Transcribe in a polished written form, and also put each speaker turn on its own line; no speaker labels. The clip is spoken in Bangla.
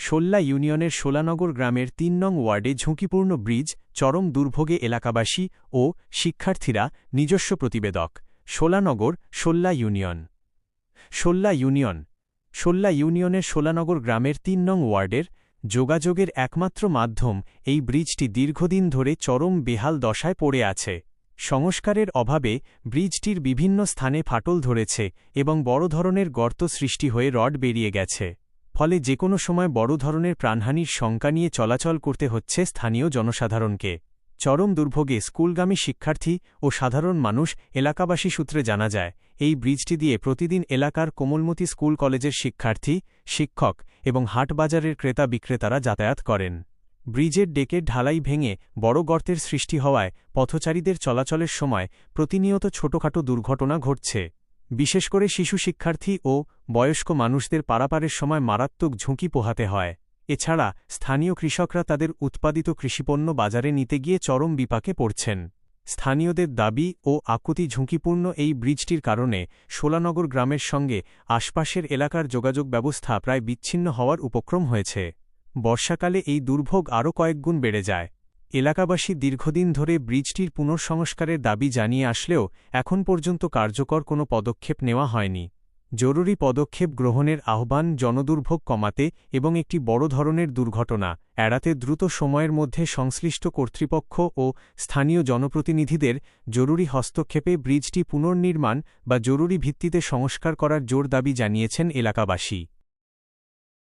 শোল্লা ইউনিয়নের শোলানগর গ্রামের ৩ নং ওয়ার্ডে ঝুঁকিপূর্ণ ব্রিজ, চরম দুর্ভোগে এলাকাবাসী ও শিক্ষার্থীরা। নিজস্ব প্রতিবেদক। শোলানগর, শোল্লা ইউনিয়ন। শোল্লা ইউনিয়নের শোলানগর গ্রামের ৩ নং ওয়ার্ডের যোগাযোগের একমাত্র মাধ্যম এই ব্রিজটি দীর্ঘদিন ধরে চরম বেহাল দশায় পড়ে আছে। সংস্কারের অভাবে ব্রিজটির বিভিন্ন স্থানে ফাটল ধরেছে এবং বড় ধরনের গর্ত সৃষ্টি হয়ে রড বেরিয়ে গেছে। ফলে যে কোনো সময় বড় ধরনের প্রাণহানির শঙ্কা নিয়ে চলাচল করতে হচ্ছে স্থানীয় জনসাধারণকে। চরম দুর্ভোগে স্কুলগামী শিক্ষার্থী ও সাধারণ মানুষ। এলাকাবাসী সূত্রে জানা যায়, এই ব্রিজটি দিয়ে প্রতিদিন এলাকার কোমলমতি স্কুল কলেজের শিক্ষার্থী, শিক্ষক এবং হাটবাজারের ক্রেতা বিক্রেতারা যাতায়াত করেন। ব্রিজের ডেকের ঢালাই ভেঙে বড় গর্তের সৃষ্টি হওয়ায় পথচারীদের চলাচলের সময় প্রতিনিয়ত ছোটখাটো দুর্ঘটনা ঘটছে। বিশেষ করে শিশু শিক্ষার্থী ও বয়স্ক মানুষদের পারাপারের সময় মারাত্মক ঝুঁকি পোহাতে হয়। এছাড়া স্থানীয় কৃষকরা তাদের উৎপাদিত কৃষিপণ্য বাজারে নিতে গিয়ে চরম বিপাকে পড়ছেন। স্থানীয়দের দাবি ও আকুতি, ঝুঁকিপূর্ণ এই ব্রিজটির কারণে শোলানগর গ্রামের সঙ্গে আশপাশের এলাকার যোগাযোগ ব্যবস্থা প্রায় বিচ্ছিন্ন হওয়ার উপক্রম হয়েছে। বর্ষাকালে এই দুর্ভোগ আরও কয়েকগুণ বেড়ে যায়। এলাকাবাসী দীর্ঘদিন ধরে ব্রিজটির পুনর্সংস্কারের দাবি জানিয়ে আসলেও এখন পর্যন্ত কার্যকর কোনো পদক্ষেপ নেওয়া হয়নি। জরুরি পদক্ষেপ গ্রহণের আহ্বান জনদুর্ভোগ কমাতে এবং একটি বড় ধরনের দুর্ঘটনা এড়াতে দ্রুত সময়ের মধ্যে সংশ্লিষ্ট কর্তৃপক্ষ ও স্থানীয় জনপ্রতিনিধিদের জরুরি হস্তক্ষেপে ব্রিজটি পুনর্নির্মাণ বা জরুরি ভিত্তিতে সংস্কার করার জোর দাবি জানিয়েছেন এলাকাবাসী।